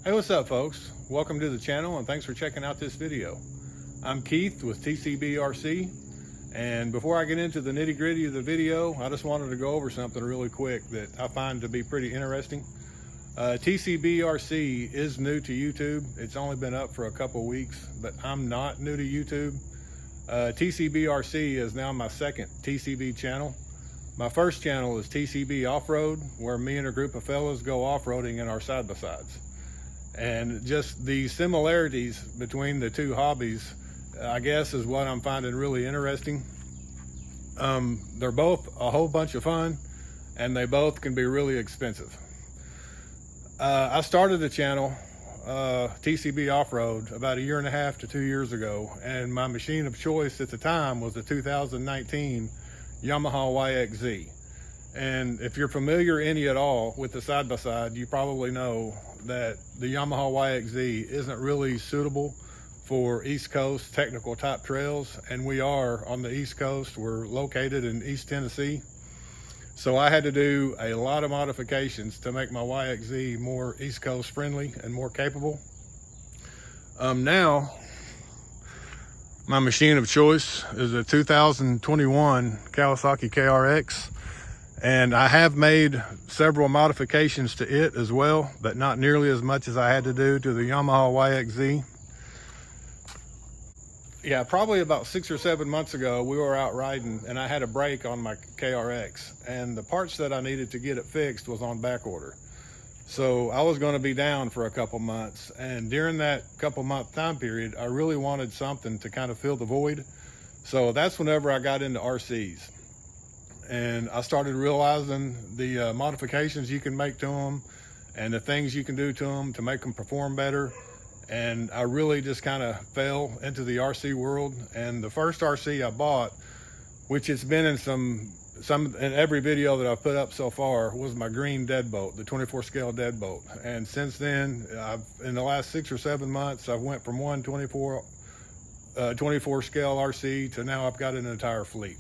Hey, what's up, folks? Welcome to the channel and thanks for checking out this video. I'm Keith with TCBRC, and before I get into the nitty-gritty of the video, I just wanted to go over something really quick that I find to be pretty interesting. TCBRC is new to YouTube. It's only been up for a couple weeks, but I'm not new to YouTube. TCBRC is now my second TCB channel. My first channel is TCB Off-Road, where me and a group of fellas go off-roading in our side-by-sides. And just the similarities between the two hobbies, I guess, is what I'm finding really interesting. They're both a whole bunch of fun, and they both can be really expensive. I started the channel, TCB Off-Road, about 1.5 to 2 years ago, and my machine of choice at the time was a 2019 Yamaha YXZ. And if you're familiar any at all with the side-by-side, you probably know that the Yamaha YXZ isn't really suitable for East Coast technical type trails, and we are on the East Coast. We're located in East Tennessee. So I had to do a lot of modifications to make my YXZ more East Coast friendly and more capable. Now, my machine of choice is a 2021 Kawasaki KRX. And I have made several modifications to it as well, but not nearly as much as I had to do to the Yamaha YXZ. Yeah, probably about 6 or 7 months ago, we were out riding and I had a break on my KRX, and the parts that I needed to get it fixed was on back order. So I was going to be down for a couple months, and during that couple month time period, I really wanted something to kind of fill the void. So that's whenever I got into RCs. And I started realizing the modifications you can make to them and the things you can do to them to make them perform better. And I really just kind of fell into the RC world. And the first RC I bought, which it's been in in every video that I've put up so far, was my green Deadbolt, the 24 scale Deadbolt. And since then, in the last 6 or 7 months, I've went from one 24 scale RC to now I've got an entire fleet.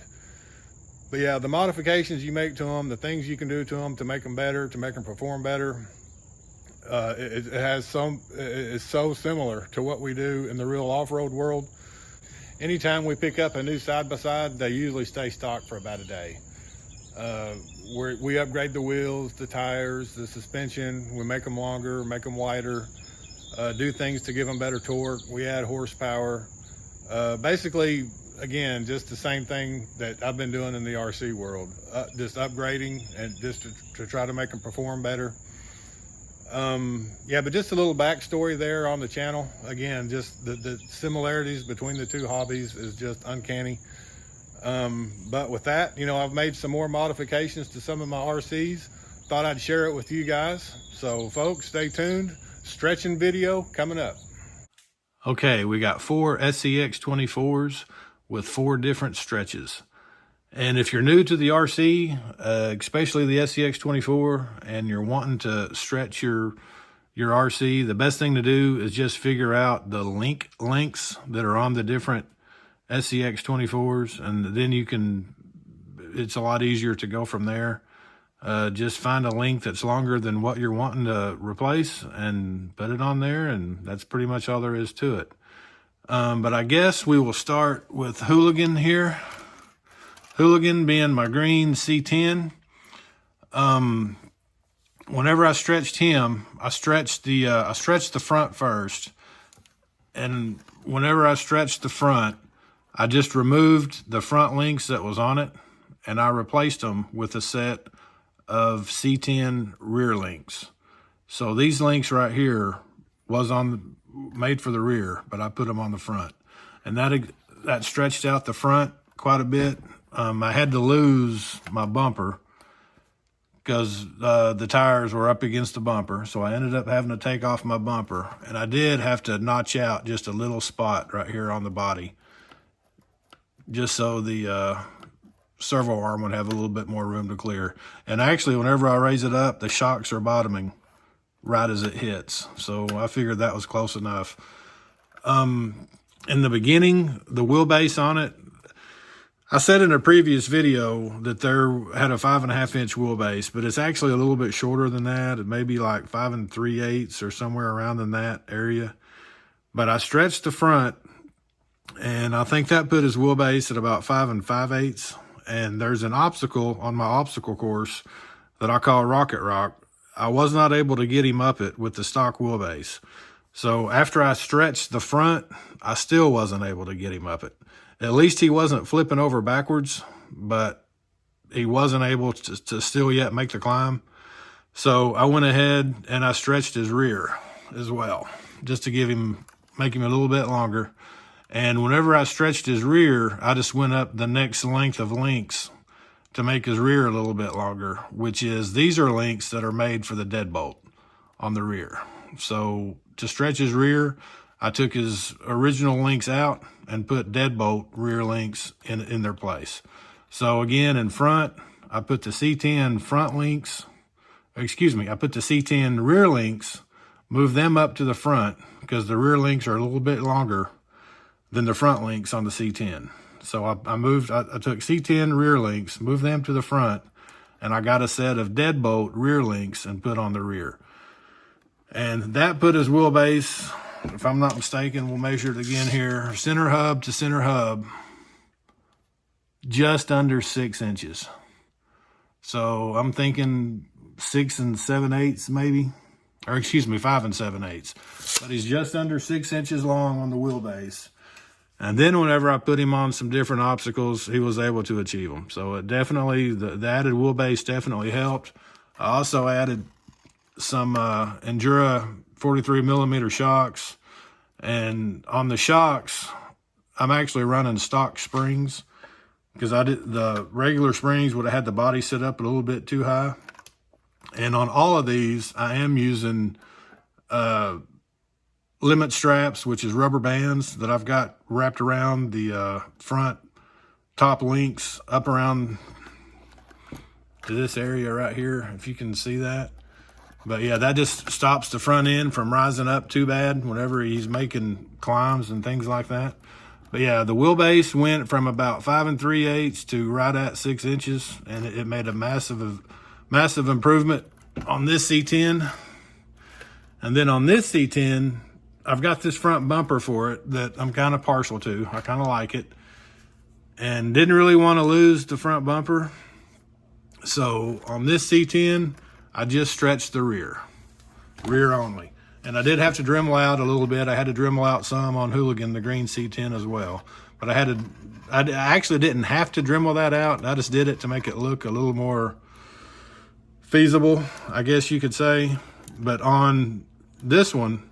But yeah, the modifications you make to them, the things you can do to them to make them better, to make them perform better, it's so similar to what we do in the real off-road world. Anytime we pick up a new side-by-side, they usually stay stock for about a day. We upgrade the wheels, the tires, the suspension. We make them longer, make them wider, do things to give them better torque. We add horsepower. Basically, again, just the same thing that I've been doing in the RC world, just upgrading and just to try to make them perform better. Yeah, but just a little backstory there on the channel. Again, just the similarities between the two hobbies is just uncanny. But with that, I've made some more modifications to some of my RCs. Thought I'd share it with you guys. So folks, stay tuned. Stretching video coming up. Okay, we got 4 SCX24s with 4 different stretches. And if you're new to the RC, especially the SCX24, and you're wanting to stretch your RC, the best thing to do is just figure out the links that are on the different SCX24s, and then it's a lot easier to go from there. Just find a link that's longer than what you're wanting to replace and put it on there, and that's pretty much all there is to it. But I guess we will start with Hooligan here. Hooligan being my green C10. Whenever I stretched him, I stretched the front first. And whenever I stretched the front, I just removed the front links that was on it, and I replaced them with a set of C10 rear links. So these links right here was made for the rear, but I put them on the front, and that stretched out the front quite a bit. I had to lose my bumper because the tires were up against the bumper, so I ended up having to take off my bumper, and I did have to notch out just a little spot right here on the body, just so the servo arm would have a little bit more room to clear. And actually, whenever I raise it up, the shocks are bottoming right as it hits, so I figured that was close enough. In the beginning, the wheelbase on it, I said in a previous video that there had a 5.5 inch wheelbase, but it's actually a little bit shorter than that. It may be like 5 3/8 or somewhere around in that area. But I stretched the front, and I think that put his wheelbase at about 5 5/8. And there's an obstacle on my obstacle course that I call Rocket Rock. I was not able to get him up it with the stock wheelbase. So after I stretched the front, I still wasn't able to get him up it. At least he wasn't flipping over backwards, but he wasn't able to still yet make the climb. So I went ahead and I stretched his rear as well, just to make him a little bit longer. And whenever I stretched his rear, I just went up the next length of links to make his rear a little bit longer, which is, these are links that are made for the deadbolt on the rear. So to stretch his rear, I took his original links out and put deadbolt rear links in their place. So again, in front, I put the C10 front links, I put the C10 rear links, moved them up to the front because the rear links are a little bit longer than the front links on the C10. So I took C10 rear links, moved them to the front, and I got a set of deadbolt rear links and put on the rear. And that put his wheelbase, if I'm not mistaken, we'll measure it again here, center hub to center hub, just under 6 inches. So I'm thinking 6 7/8 maybe, or 5 7/8. But he's just under 6 inches long on the wheelbase. And then whenever I put him on some different obstacles, he was able to achieve them. So it definitely, the added wheelbase definitely helped. I also added some Endura 43 millimeter shocks. And on the shocks, I'm actually running stock springs, because the regular springs would have had the body set up a little bit too high. And on all of these, I am using limit straps, which is rubber bands that I've got wrapped around the front top links up around to this area right here, if you can see that. But yeah, that just stops the front end from rising up too bad whenever he's making climbs and things like that. But yeah, the wheelbase went from about 5 3/8 to right at 6 inches, and it made a massive improvement on this C10. And then on this C10, I've got this front bumper for it that I'm kind of partial to. I kind of like it, and didn't really want to lose the front bumper. So on this C10, I just stretched the rear only. And I did have to Dremel out a little bit. I had to Dremel out some on Hooligan, the green C10 as well. But I actually didn't have to Dremel that out. I just did it to make it look a little more feasible, I guess you could say. But on this one,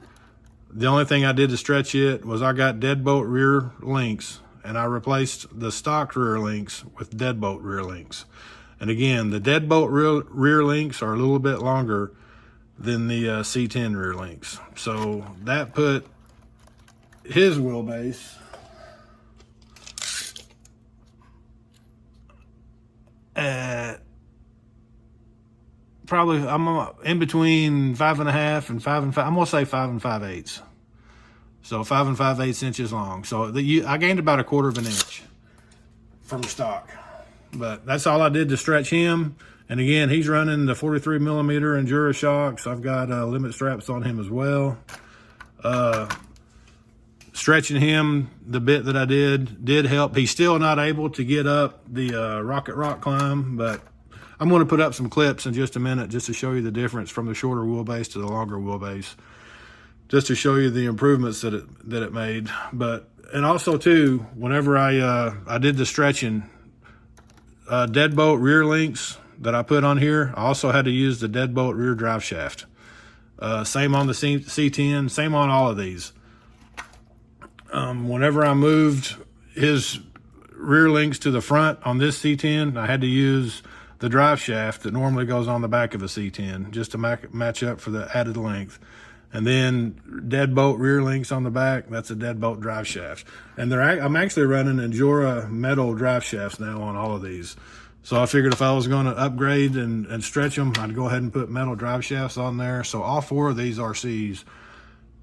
the only thing I did to stretch it was I got deadbolt rear links, and I replaced the stock rear links with deadbolt rear links. And again, the deadbolt rear links are a little bit longer than the C10 rear links. So that put his wheelbase at probably, I'm in between 5.5 and 5 5. I'm gonna say 5 5/8. So 5 5/8 inches long. So I gained about 1/4 of an inch from stock. But that's all I did to stretch him. And again, he's running the 43 millimeter Endura shocks. I've got limit straps on him as well. Stretching him, the bit that I did help. He's still not able to get up the Rocket Rock climb, but I'm going to put up some clips in just a minute just to show you the difference from the shorter wheelbase to the longer wheelbase, just to show you the improvements that it made. And also too, whenever I did the stretching, deadbolt rear links that I put on here, I also had to use the deadbolt rear drive shaft. Same on the C10, same on all of these. Whenever I moved his rear links to the front on this C10, I had to use the drive shaft that normally goes on the back of a C10 just to match up for the added length. And then deadbolt rear links on the back, that's a deadbolt drive shaft. And I'm actually running Endura metal drive shafts now on all of these. So I figured if I was going to upgrade and stretch them, I'd go ahead and put metal drive shafts on there. So all 4 of these RCs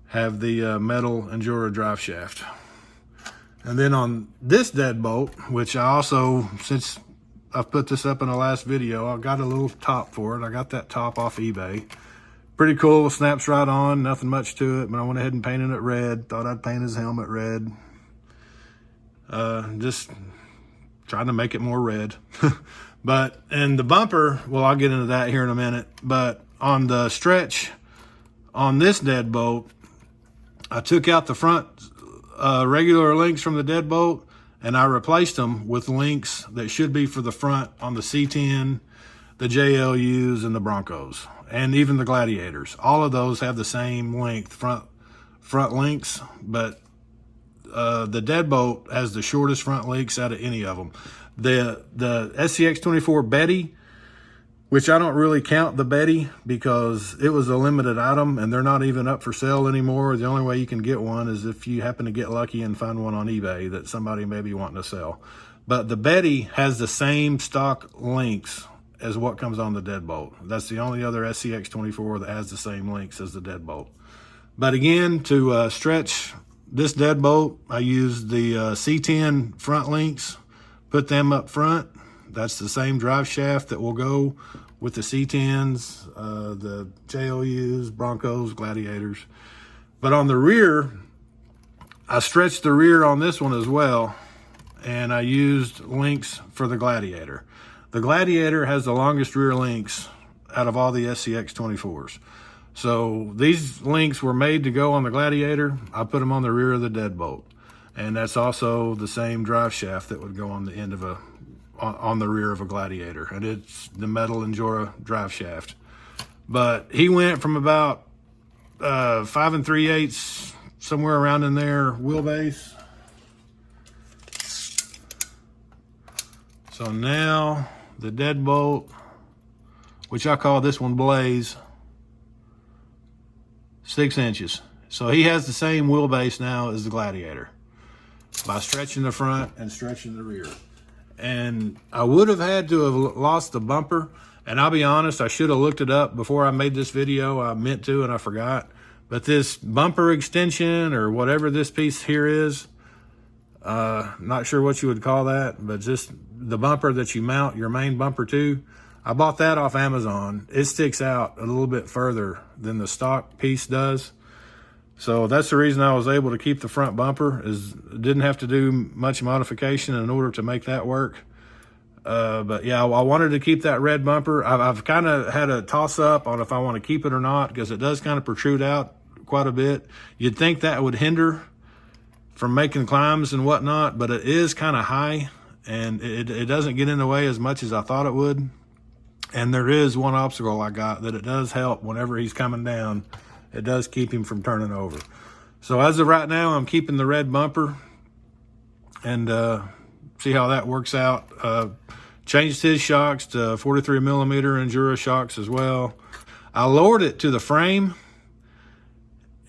have the metal Endura drive shaft. And then on this deadbolt, which I also, since I've put this up in the last video, I got a little top for it. I got that top off eBay. Pretty cool, snaps right on, nothing much to it, but I went ahead and painted it red. Thought I'd paint his helmet red. Just trying to make it more red. And the bumper, well, I'll get into that here in a minute, but on the stretch on this deadbolt, I took out the front regular links from the deadbolt and I replaced them with links that should be for the front on the C10, the JLUs, and the Broncos, and even the Gladiators. All of those have the same length front links, but the deadbolt has the shortest front links out of any of them. The SCX24 Betty, which I don't really count the Betty because it was a limited item and they're not even up for sale anymore. The only way you can get one is if you happen to get lucky and find one on eBay that somebody may be wanting to sell. But the Betty has the same stock links as what comes on the deadbolt. That's the only other SCX24 that has the same links as the deadbolt. But again, to stretch this deadbolt, I used the C10 front links, put them up front. That's the same drive shaft that will go with the C10s, the JLUs, Broncos, Gladiators. But on the rear, I stretched the rear on this one as well, and I used links for the Gladiator. The Gladiator has the longest rear links out of all the SCX24s. So these links were made to go on the Gladiator. I put them on the rear of the deadbolt. And that's also the same drive shaft that would go on the end of on the rear of a Gladiator. And it's the metal Endura drive shaft. But he went from about 5 3/8, somewhere around in there, wheelbase. So now the deadbolt, which I call this one Blaze, 6 inches. So he has the same wheelbase now as the Gladiator by stretching the front and stretching the rear. And I would have had to have lost the bumper. And I'll be honest, I should have looked it up before I made this video. I meant to and I forgot. But this bumper extension or whatever this piece here is, not sure what you would call that, but just the bumper that you mount your main bumper to, I bought that off Amazon. It sticks out a little bit further than the stock piece does. So that's the reason I was able to keep the front bumper, is didn't have to do much modification in order to make that work. But yeah, I wanted to keep that red bumper. I've kind of had a toss up on if I want to keep it or not, because it does kind of protrude out quite a bit. You'd think that would hinder from making climbs and whatnot, but it is kind of high and it doesn't get in the way as much as I thought it would. And there is one obstacle I got that it does help whenever he's coming down. It does keep him from turning over. So as of right now, I'm keeping the red bumper and see how that works out. Changed his shocks to 43 millimeter Endura shocks as well. I lowered it to the frame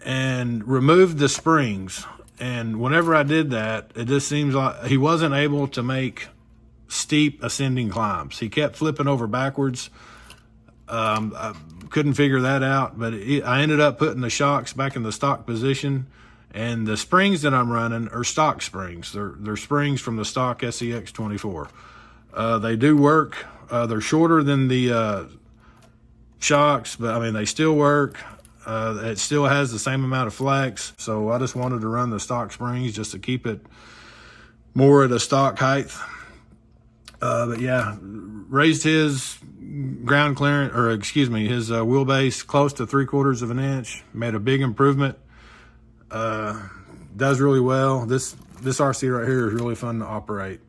and removed the springs. And whenever I did that, it just seems like he wasn't able to make steep ascending climbs. He kept flipping over backwards. I couldn't figure that out, but I ended up putting the shocks back in the stock position, and the springs that I'm running are stock springs. They're springs from the stock SCX24. They do work. They're shorter than the shocks, but I mean, they still work. It still has the same amount of flex, so I just wanted to run the stock springs just to keep it more at a stock height. But yeah, raised his ground clearance, or excuse me, his wheelbase close to 3/4 of an inch. Made a big improvement. Does really well. This RC right here is really fun to operate.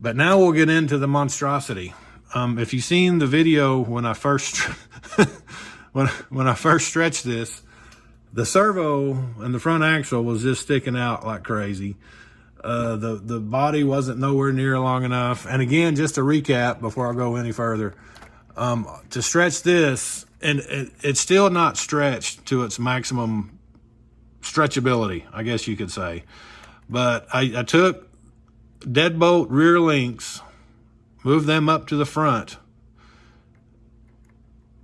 But now we'll get into the monstrosity. If you've seen the video when I first when I first stretched this, the servo and the front axle was just sticking out like crazy. The body wasn't nowhere near long enough. And again, just to recap before I go any further, to stretch this, and it's still not stretched to its maximum stretchability, I guess you could say. But I took deadbolt rear links, moved them up to the front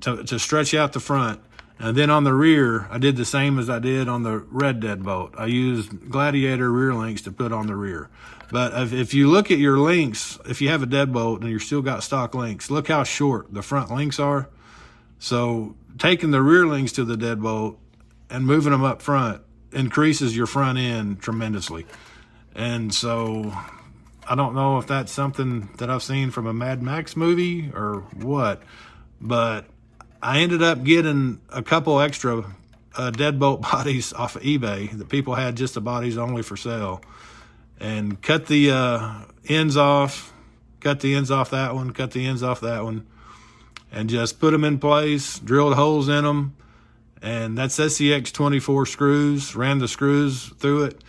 to stretch out the front. And then on the rear, I did the same as I did on the red deadbolt. I used Gladiator rear links to put on the rear. But if you look at your links, if you have a deadbolt and you've still got stock links, look how short the front links are. So taking the rear links to the deadbolt and moving them up front increases your front end tremendously. And so I don't know if that's something that I've seen from a Mad Max movie or what, but I ended up getting a couple extra deadbolt bodies off of eBay that people had just the bodies only for sale, and cut the ends off, cut the ends off that one, cut the ends off that one, and just put them in place, drilled holes in them. And that's SCX24 screws, ran the screws through it.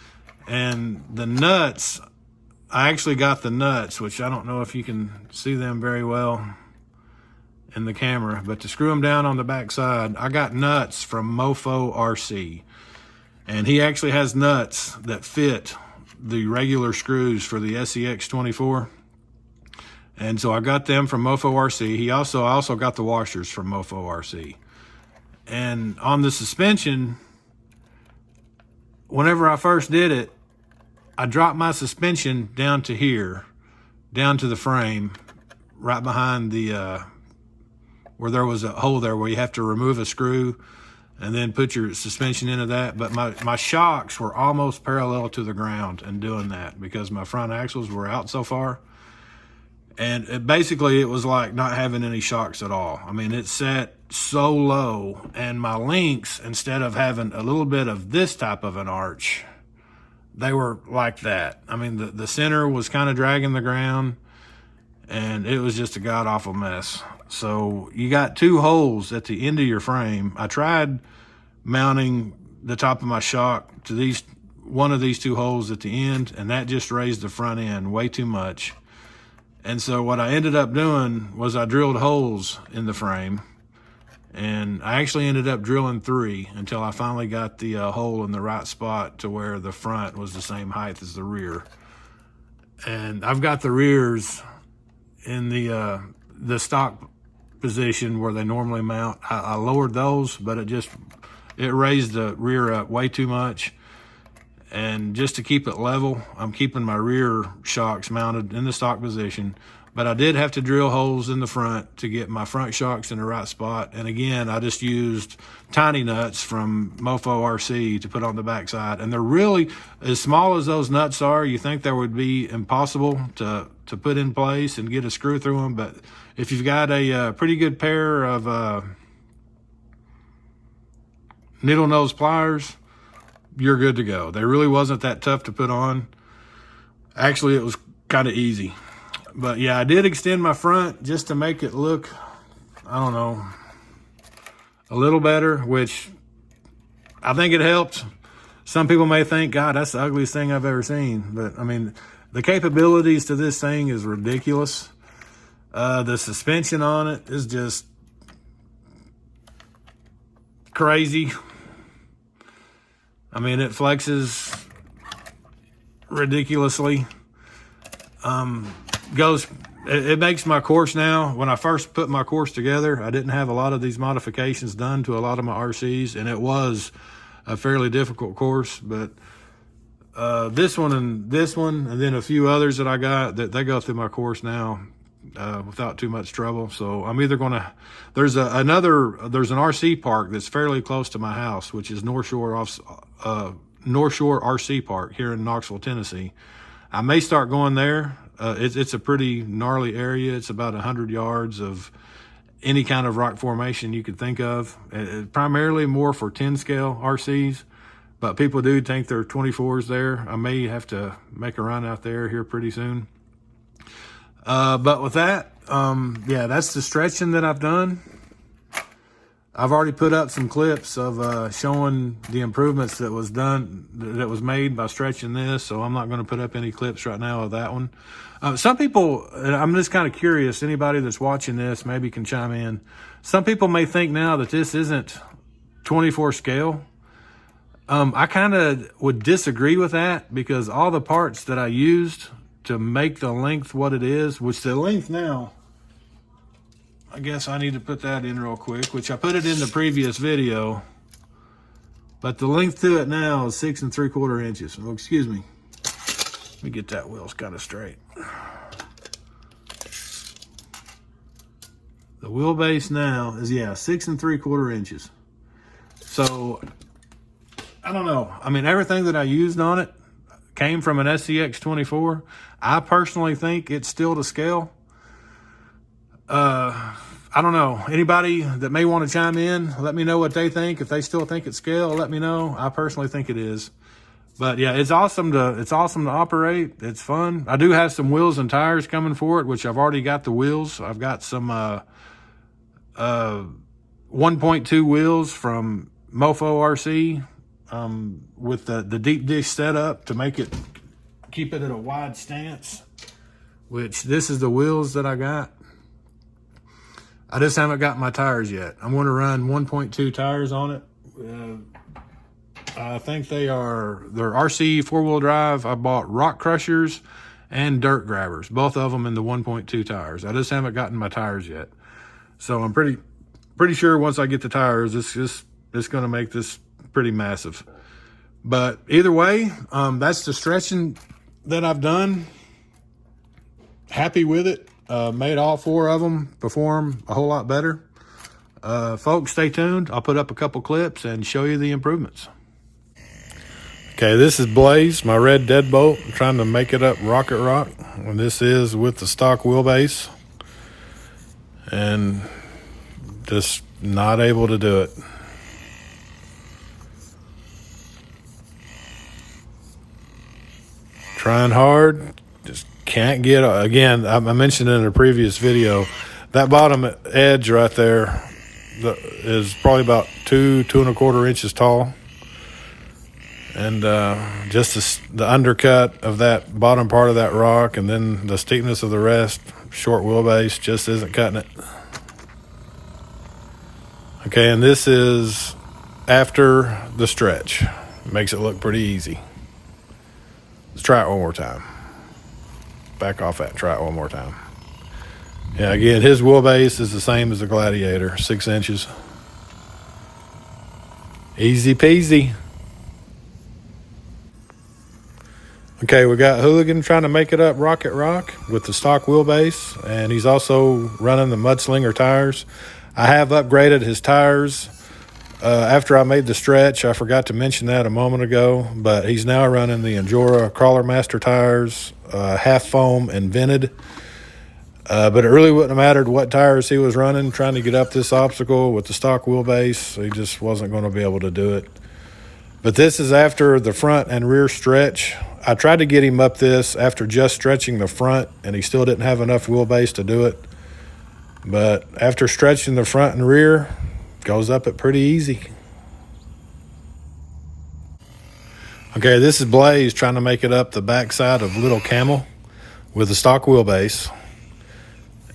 And the nuts, I actually got the nuts, which I don't know if you can see them very well in the camera, but to screw them down on the back side, I got nuts from Mofo RC. And he actually has nuts that fit the regular screws for the SCX24. And so I got them from Mofo RC. I also got the washers from Mofo RC. And on the suspension, whenever I first did it, I dropped my suspension down to here, down to the frame, right behind the where there was a hole there where you have to remove a screw and then put your suspension into that. But my shocks were almost parallel to the ground in doing that because my front axles were out so far. And it was like not having any shocks at all. I mean, it sat so low, and my links, instead of having a little bit of this type of an arch, they were like that. I mean, the center was kind of dragging the ground, and it was just a god-awful mess. So you got two holes at the end of your frame. I tried mounting the top of my shock to one of these two holes at the end, and that just raised the front end way too much. And so what I ended up doing was I drilled holes in the frame, and I actually ended up drilling 3 until I finally got the hole in the right spot to where the front was the same height as the rear. And I've got the rears in the stock position where they normally mount. I lowered those, but it raised the rear up way too much. And just to keep it level, I'm keeping my rear shocks mounted in the stock position. But I did have to drill holes in the front to get my front shocks in the right spot. And again, I just used tiny nuts from Mofo RC to put on the backside. And they're really, as small as those nuts are, you think they would be impossible to put in place and get a screw through them. But if you've got a pretty good pair of needle nose pliers, you're good to go. They really wasn't that tough to put on. Actually, it was kind of easy. But yeah, I did extend my front just to make it look, I don't know, a little better, which I think it helped. Some people may think, God, that's the ugliest thing I've ever seen. But I mean, the capabilities to this thing is ridiculous. The suspension on it is just crazy. I mean, it flexes ridiculously. It makes my course now. When I first put my course together, I didn't have a lot of these modifications done to a lot of my RCs, and it was a fairly difficult course. But this one, and then a few others that I got, that they go through my course now without too much trouble. So I'm either gonna, there's an RC park that's fairly close to my house, which is North Shore RC Park here in Knoxville, Tennessee. I may start going there. It's a pretty gnarly area. It's about 100 yards of any kind of rock formation you could think of. Primarily more for 10 scale RCs, but people do think they're 24s there. I may have to make a run out there here pretty soon. But with that, yeah, that's the stretching that I've done. I've already put up some clips of showing the improvements that was made by stretching this, so I'm not going to put up any clips right now of that one. Some people, and I'm just kind of curious, anybody that's watching this maybe can chime in. Some people may think now that this isn't 24 scale. I kind of would disagree with that, because all the parts that I used to make the length what it is, which the length now, I guess I need to put that in real quick, which I put it in the previous video. But the length to it now is 6 3/4 inches. Oh, excuse me. Let me get that wheels kind of straight. The wheelbase now is, yeah, 6 3/4 inches. So, I don't know. I mean, everything that I used on it came from an SCX24. I personally think it's still to scale. I don't know. Anybody that may want to chime in, let me know what they think. If they still think it's scale, let me know. I personally think it is. But yeah, it's awesome to operate. It's fun. I do have some wheels and tires coming for it, which I've already got the wheels. I've got some 1.2 wheels from Mofo RC with the deep dish setup to keep it at a wide stance, which this is the wheels that I got. I just haven't got my tires yet. I'm going to run 1.2 tires on it. I think they're RC 4-wheel drive. I bought rock crushers and dirt grabbers, both of them in the 1.2 tires. I just haven't gotten my tires yet. So I'm pretty sure once I get the tires, it's going to make this pretty massive. But either way, that's the stretching that I've done. Happy with it. Made all 4 of them perform a whole lot better. Folks, stay tuned. I'll put up a couple clips and show you the improvements. Okay, this is Blaze, my red Deadbolt. I'm trying to make it up rocket rock. And this is with the stock wheelbase. And just not able to do it. Trying hard, just can't get, again, I mentioned in a previous video, that bottom edge right there is probably about 2 1/4 inches tall. And just the undercut of that bottom part of that rock and then the steepness of the rest, short wheelbase, just isn't cutting it. Okay, and this is after the stretch. Makes it look pretty easy. Let's try it one more time. Back off that, try it one more time. Yeah, again, his wheelbase is the same as the Gladiator, 6 inches. Easy peasy. Okay, we got Hooligan trying to make it up rocket rock with the stock wheelbase, and he's also running the Mudslinger tires. I have upgraded his tires after I made the stretch. I forgot to mention that a moment ago, but he's now running the Endura Crawler Master tires, half foam and vented. But it really wouldn't have mattered what tires he was running, trying to get up this obstacle with the stock wheelbase. He just wasn't going to be able to do it. But this is after the front and rear stretch. I tried to get him up this after just stretching the front, and he still didn't have enough wheelbase to do it. But after stretching the front and rear, goes up it pretty easy. Okay, this is Blaze trying to make it up the backside of Little Camel with a stock wheelbase.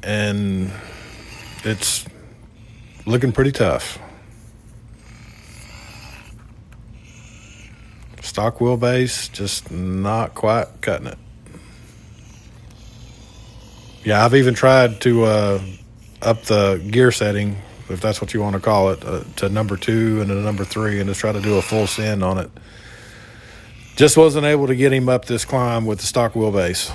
And it's looking pretty tough. Stock wheelbase, just not quite cutting it. Yeah, I've even tried to up the gear setting, if that's what you want to call it, to number 2 and a number 3, and just try to do a full send on it. Just wasn't able to get him up this climb with the stock wheelbase.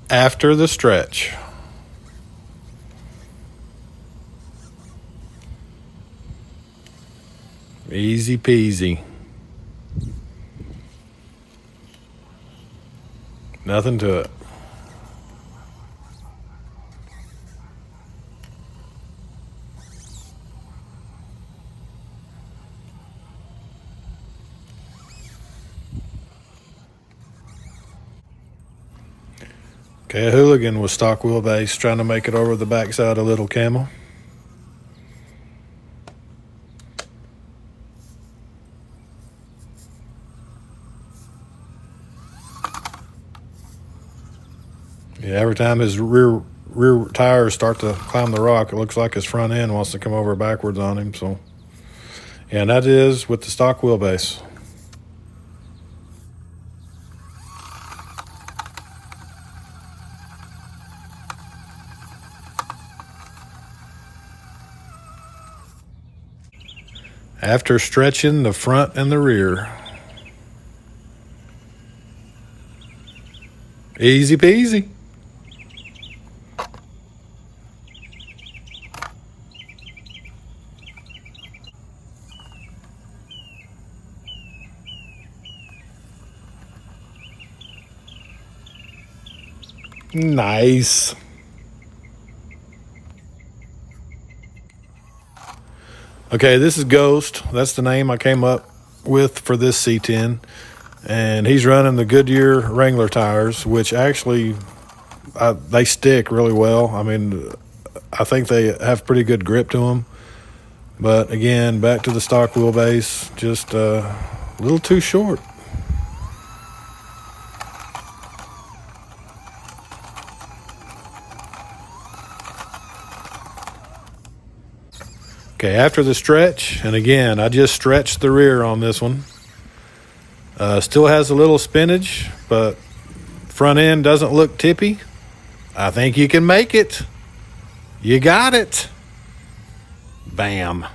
After the stretch. Easy peasy. Nothing to it. Okay, a Hooligan with stock wheelbase trying to make it over the backside of Little Camel. Yeah, every time his rear tires start to climb the rock, it looks like his front end wants to come over backwards on him. So, yeah, and that is with the stock wheelbase. after stretching the front and the rear. Easy peasy. Nice. Okay, this is Ghost. That's the name I came up with for this C10. And he's running the Goodyear Wrangler tires, which actually, they stick really well. I mean, I think they have pretty good grip to them. But again, back to the stock wheelbase, just a little too short. Okay, after the stretch, and again, I just stretched the rear on this one. Still has a little spinach, but front end doesn't look tippy. I think you can make it. You got it. Bam.